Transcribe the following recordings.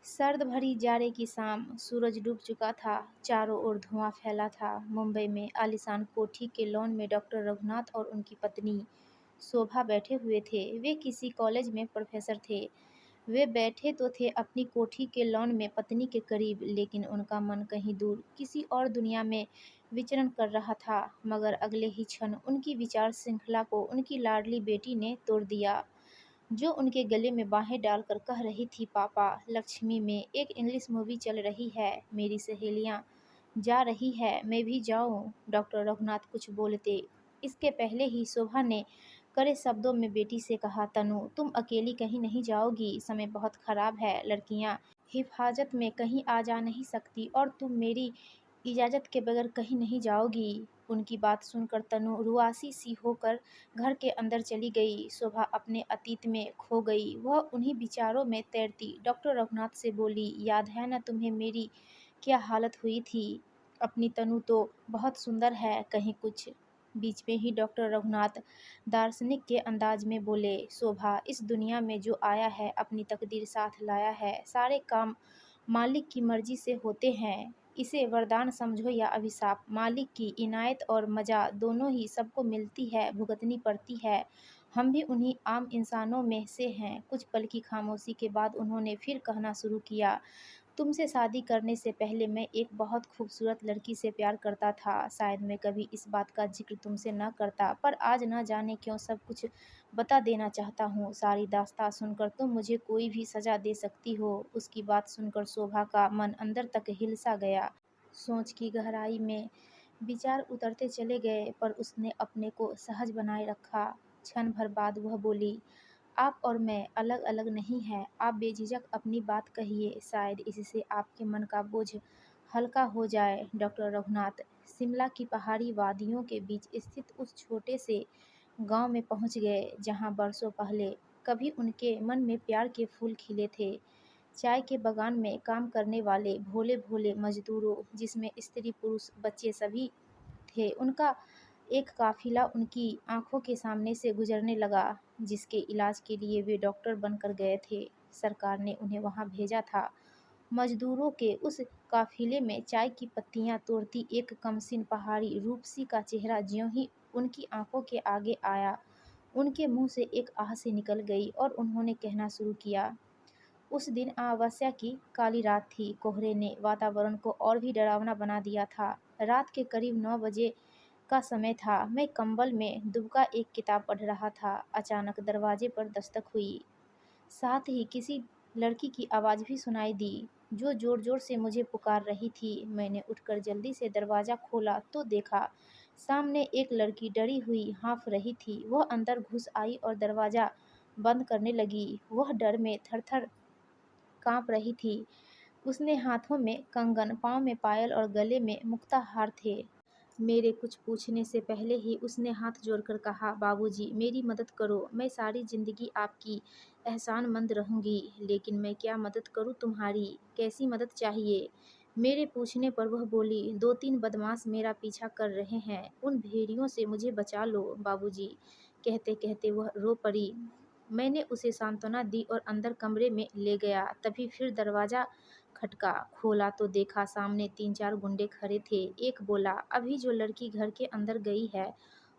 सर्द भरी जाड़े की शाम। सूरज डूब चुका था। चारों ओर धुआं फैला था। मुंबई में आलीशान कोठी के लॉन में डॉक्टर रघुनाथ और उनकी पत्नी शोभा बैठे हुए थे। वे किसी कॉलेज में प्रोफेसर थे। वे बैठे तो थे अपनी कोठी के लॉन में पत्नी के करीब, लेकिन उनका मन कहीं दूर किसी और दुनिया में विचरण कर रहा था। मगर अगले ही क्षण उनकी विचार श्रृंखला को उनकी लाडली बेटी ने तोड़ दिया, जो उनके गले में बाहें डालकर कह रही थी, पापा, लक्ष्मी में एक इंग्लिश मूवी चल रही है, मेरी सहेलियां जा रही है, मैं भी जाऊं। डॉक्टर रघुनाथ कुछ बोलते इसके पहले ही शोभा ने कड़े शब्दों में बेटी से कहा, तनु, तुम अकेली कहीं नहीं जाओगी, समय बहुत खराब है, लड़कियां हिफाजत में कहीं आ जा नहीं सकती और तुम मेरी इजाज़त के बगैर कहीं नहीं जाओगी। उनकी बात सुनकर तनु रुआसी सी होकर घर के अंदर चली गई। शोभा अपने अतीत में खो गई। वह उन्हीं विचारों में तैरती डॉक्टर रघुनाथ से बोली, याद है न तुम्हें मेरी क्या हालत हुई थी? अपनी तनु तो बहुत सुंदर है, कहीं कुछ। बीच में ही डॉक्टर रघुनाथ दार्शनिक के अंदाज में बोले, शोभा, इस दुनिया में जो आया है अपनी तकदीर साथ लाया है। सारे काम मालिक की मर्जी से होते हैं। इसे वरदान समझो या अभिशाप, मालिक की इनायत और मजा दोनों ही सबको मिलती है, भुगतनी पड़ती है। हम भी उन्हीं आम इंसानों में से हैं। कुछ पल की खामोशी के बाद उन्होंने फिर कहना शुरू किया, तुमसे शादी करने से पहले मैं एक बहुत खूबसूरत लड़की से प्यार करता था। शायद मैं कभी इस बात का जिक्र तुमसे न करता, पर आज न जाने क्यों सब कुछ बता देना चाहता हूँ। सारी दास्तां सुनकर तुम मुझे कोई भी सजा दे सकती हो। उसकी बात सुनकर शोभा का मन अंदर तक हिलसा गया। सोच की गहराई में विचार उतरते चले गए, पर उसने अपने को सहज बनाए रखा। क्षण भर बाद वह बोली, आप और मैं अलग अलग नहीं हैं। आप बेझिझक अपनी बात कहिए, शायद इससे आपके मन का बोझ हल्का हो जाए। डॉक्टर रघुनाथ शिमला की पहाड़ी वादियों के बीच स्थित उस छोटे से गांव में पहुंच गए, जहां बरसों पहले कभी उनके मन में प्यार के फूल खिले थे। चाय के बागान में काम करने वाले भोले भोले मजदूरों, जिसमें स्त्री पुरुष बच्चे सभी थे, उनका एक काफिला उनकी आंखों के सामने से गुजरने लगा, जिसके इलाज के लिए वे डॉक्टर बनकर गए थे। सरकार ने उन्हें वहां भेजा था। मजदूरों के उस काफिले में चाय की पत्तियां तोड़ती एक कमसीन पहाड़ी रूपसी का चेहरा ज्यों ही उनकी आंखों के आगे आया, उनके मुंह से एक आह से निकल गई और उन्होंने कहना शुरू किया। उस दिन अमावस्या की काली रात थी। कोहरे ने वातावरण को और भी डरावना बना दिया था। रात के करीब 9 बजे का समय था। मैं कंबल में दुबका एक किताब पढ़ रहा था। अचानक दरवाजे पर दस्तक हुई। साथ ही किसी लड़की की आवाज़ भी सुनाई दी, जो ज़ोर-ज़ोर से मुझे पुकार रही थी। मैंने उठकर जल्दी से दरवाज़ा खोला तो देखा, सामने एक लड़की डरी हुई हाँफ रही थी। वह अंदर घुस आई और दरवाज़ा बंद करने लगी। वह डर में थर-थर काँप रही थी। उसने हाथों में कंगन, पाँव में पायल और गले में मुक्ता हार थे। मेरे कुछ पूछने से पहले ही उसने हाथ जोड़कर कहा, बाबूजी, मेरी मदद करो। मैं सारी जिंदगी आपकी एहसानमंद रहूंगी, लेकिन मैं क्या मदद करूं तुम्हारी? कैसी मदद चाहिए? मेरे पूछने पर वह बोली, 2-3 बदमाश मेरा पीछा कर रहे हैं, उन भेड़ियों से मुझे बचा लो बाबूजी। कहते कहते वह रो पड़ी। मैंने उसे सांत्वना दी और अंदर कमरे में ले गया। तभी फिर दरवाज़ा खटका। खोला तो देखा सामने 3-4 गुंडे खड़े थे। एक बोला, अभी जो लड़की घर के अंदर गई है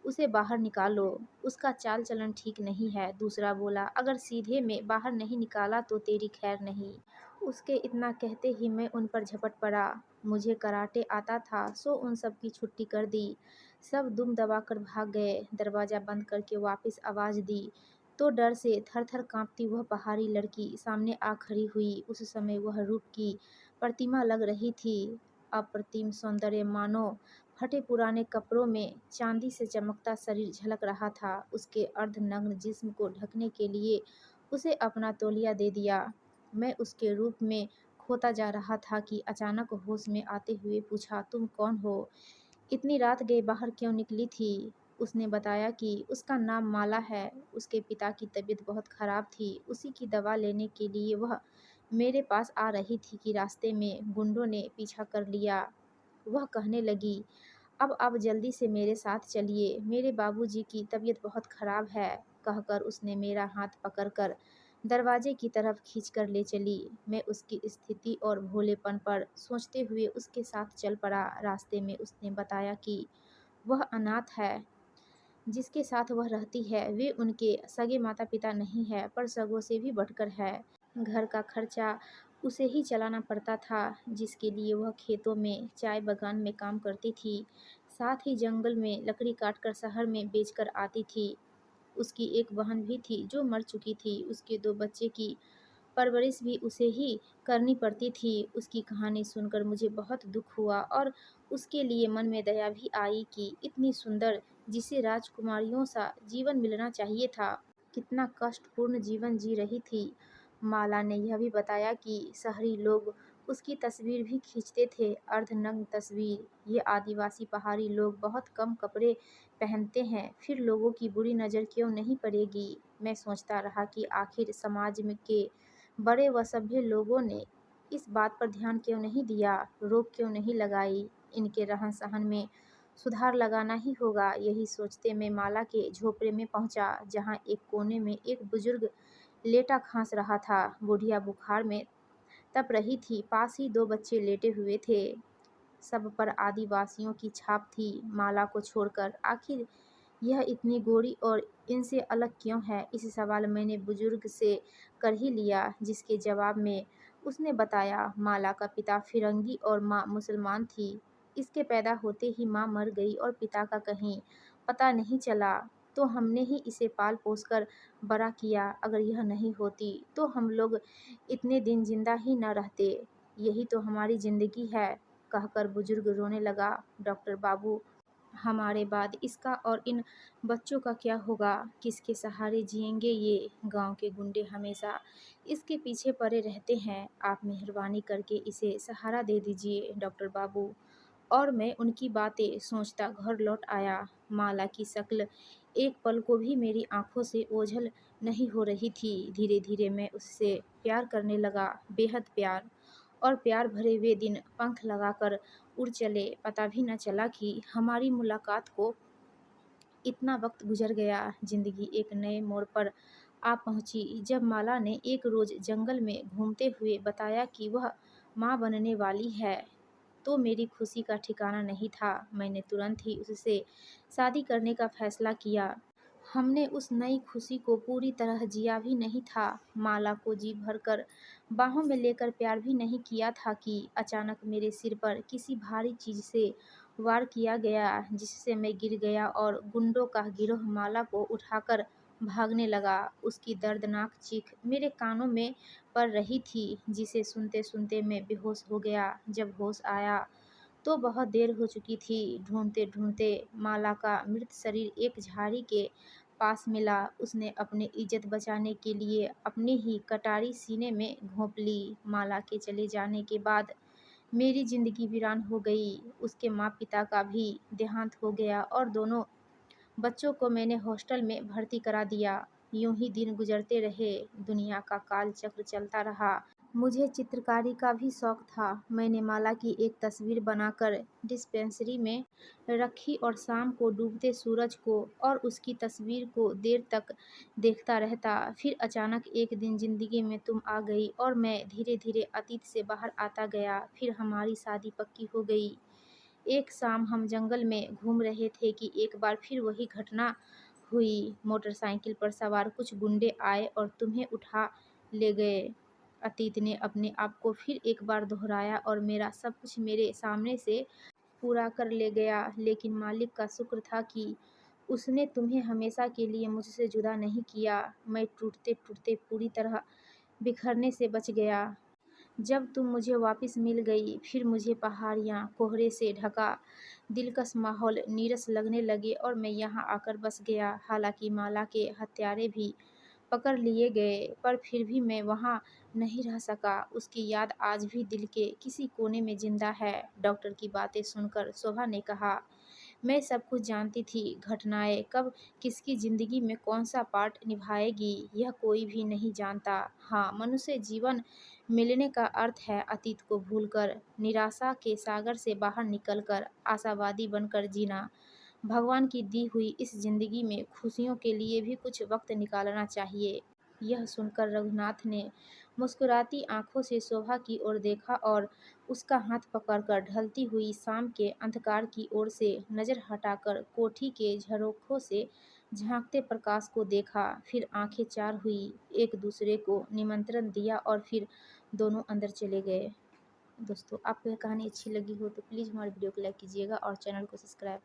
उसे बाहर निकालो, उसका चाल चलन ठीक नहीं है। दूसरा बोला, अगर सीधे में बाहर नहीं निकाला तो तेरी खैर नहीं। उसके इतना कहते ही मैं उन पर झपट पड़ा। मुझे कराटे आता था, सो उन सब की छुट्टी कर दी। सब दुम दबाकर भाग गए। दरवाज़ा बंद करके वापस आवाज़ दी तो डर से थर-थर काँपती वह पहाड़ी लड़की सामने आ खड़ी हुई। उस समय वह रूप की प्रतिमा लग रही थी। अप्रतिम सौंदर्य, मानो फटे पुराने कपड़ों में चांदी से चमकता शरीर झलक रहा था। उसके अर्धनग्न जिस्म को ढकने के लिए उसे अपना तौलिया दे दिया। मैं उसके रूप में खोता जा रहा था कि अचानक होश में आते हुए पूछा, तुम कौन हो? इतनी रात गए बाहर क्यों निकली थी? उसने बताया कि उसका नाम माला है। उसके पिता की तबीयत बहुत खराब थी। उसी की दवा लेने के लिए वह मेरे पास आ रही थी कि रास्ते में गुंडों ने पीछा कर लिया। वह कहने लगी, अब आप जल्दी से मेरे साथ चलिए, मेरे बाबूजी की तबीयत बहुत खराब है। कहकर उसने मेरा हाथ पकड़कर दरवाजे की तरफ खींचकर ले चली। मैं उसकी स्थिति और भोलेपन पर सोचते हुए उसके साथ चल पड़ा। रास्ते में उसने बताया कि वह अनाथ है। जिसके साथ वह रहती है वे उनके सगे माता-पिता नहीं है, पर सगों से भी बढ़कर है। घर का खर्चा उसे ही चलाना पड़ता था, जिसके लिए वह खेतों में, चाय बागान में काम करती थी। साथ ही जंगल में लकड़ी काटकर शहर में बेचकर आती थी। उसकी एक बहन भी थी जो मर चुकी थी। उसके 2 बच्चे की परवरिश भी उसे ही करनी पड़ती थी। उसकी कहानी सुनकर मुझे बहुत दुख हुआ और उसके लिए मन में दया भी आई कि इतनी सुंदर, जिसे राजकुमारियों सा जीवन मिलना चाहिए था, कितना कष्टपूर्ण जीवन जी रही थी। माला ने यह भी बताया कि शहरी लोग उसकी तस्वीर भी खींचते थे, अर्धनग्न तस्वीर। ये आदिवासी पहाड़ी लोग बहुत कम कपड़े पहनते हैं, फिर लोगों की बुरी नज़र क्यों नहीं पड़ेगी। मैं सोचता रहा कि आखिर समाज में के बड़े व सभ्य लोगों ने इस बात पर ध्यान क्यों नहीं दिया, रोक क्यों नहीं लगाई। इनके रहन-सहन में सुधार लगाना ही होगा। यही सोचते मैं माला के झोपड़े में पहुंचा, जहां एक कोने में एक बुजुर्ग लेटा खांस रहा था। बुढ़िया बुखार में तप रही थी, पास ही 2 बच्चे लेटे हुए थे। सब पर आदिवासियों की छाप थी, माला को छोड़कर। आखिर यह इतनी गोरी और इनसे अलग क्यों है? इस सवाल मैंने बुजुर्ग से कर ही लिया, जिसके जवाब में उसने बताया माला का पिता फिरंगी और माँ मुसलमान थी। इसके पैदा होते ही माँ मर गई और पिता का कहीं पता नहीं चला। तो हमने ही इसे पाल पोस कर बड़ा किया। अगर यह नहीं होती तो हम लोग इतने दिन जिंदा ही न रहते। यही तो हमारी जिंदगी है, कहकर बुजुर्ग रोने लगा। डॉक्टर बाबू, हमारे बाद इसका और इन बच्चों का क्या होगा? किसके सहारे जिएंगे ये? गांव के गुंडे हमेशा इसके पीछे पड़े रहते हैं। आप मेहरबानी करके इसे सहारा दे दीजिए डॉक्टर बाबू। और मैं उनकी बातें सोचता घर लौट आया। माला की शक्ल एक पल को भी मेरी आंखों से ओझल नहीं हो रही थी। धीरे धीरे मैं उससे प्यार करने लगा, बेहद प्यार। और प्यार भरे वे दिन पंख लगाकर उड़ चले। पता भी न चला कि हमारी मुलाकात को इतना वक्त गुजर गया। जिंदगी एक नए मोड़ पर आ पहुंची जब माला ने एक रोज जंगल में घूमते हुए बताया कि वह माँ बनने वाली है। तो मेरी खुशी का ठिकाना नहीं था। मैंने तुरंत ही उससे शादी करने का फैसला किया। हमने उस नई खुशी को पूरी तरह जिया भी नहीं था। माला को जी भरकर बाहों में लेकर प्यार भी नहीं किया था कि अचानक मेरे सिर पर किसी भारी चीज से वार किया गया, जिससे मैं गिर गया और गुंडों का गिरोह माला को उठाकर भागने लगा। उसकी दर्दनाक चीख मेरे कानों में पड़ रही थी, जिसे सुनते सुनते मैं बेहोश हो गया। जब होश आया तो बहुत देर हो चुकी थी। ढूंढते ढूंढते माला का मृत शरीर एक झाड़ी के पास मिला। उसने अपनी इज्जत बचाने के लिए अपनी ही कटारी सीने में घोंप ली। माला के चले जाने के बाद मेरी जिंदगी वीरान हो गई। उसके माँ पिता का भी देहांत हो गया और दोनों बच्चों को मैंने हॉस्टल में भर्ती करा दिया। यूं ही दिन गुजरते रहे, दुनिया का काल चक्र चलता रहा। मुझे चित्रकारी का भी शौक था। मैंने माला की एक तस्वीर बनाकर डिस्पेंसरी में रखी और शाम को डूबते सूरज को और उसकी तस्वीर को देर तक देखता रहता। फिर अचानक एक दिन जिंदगी में तुम आ गई और मैं धीरे धीरे अतीत से बाहर आता गया। फिर हमारी शादी पक्की हो गई। एक शाम हम जंगल में घूम रहे थे कि एक बार फिर वही घटना हुई। मोटरसाइकिल पर सवार कुछ गुंडे आए और तुम्हें उठा ले गए। अतीत ने अपने आप को फिर एक बार दोहराया और मेरा सब कुछ मेरे सामने से पूरा कर ले गया। लेकिन मालिक का शुक्र था कि उसने तुम्हें हमेशा के लिए मुझसे जुदा नहीं किया। मैं टूटते टूटते पूरी तरह बिखरने से बच गया। जब तुम मुझे वापस मिल गई, फिर मुझे पहाड़ियाँ कोहरे से ढका दिलकश माहौल नीरस लगने लगे और मैं यहाँ आकर बस गया। हालांकि माला के हत्यारे भी पकड़ लिए गए, पर फिर भी मैं वहाँ नहीं रह सका। उसकी याद आज भी दिल के किसी कोने में जिंदा है। डॉक्टर की बातें सुनकर शोभा ने कहा, मैं सब कुछ जानती थी। घटनाएं कब किसकी जिंदगी में कौन सा पार्ट निभाएगी, यह कोई भी नहीं जानता। हाँ, मनुष्य जीवन मिलने का अर्थ है अतीत को भूलकर, निराशा के सागर से बाहर निकलकर आशावादी बनकर जीना। भगवान की दी हुई इस जिंदगी में खुशियों के लिए भी कुछ वक्त निकालना चाहिए। यह सुनकर रघुनाथ ने मुस्कुराती आंखों से शोभा की ओर देखा और उसका हाथ पकड़कर ढलती हुई शाम के अंधकार की ओर से नजर हटाकर कोठी के झरोखों से झांकते प्रकाश को देखा। फिर आंखें चार हुई, एक दूसरे को निमंत्रण दिया और फिर दोनों अंदर चले गए। दोस्तों, आपको यह कहानी अच्छी लगी हो तो प्लीज़ हमारे वीडियो को लाइक कीजिएगा और चैनल को सब्सक्राइब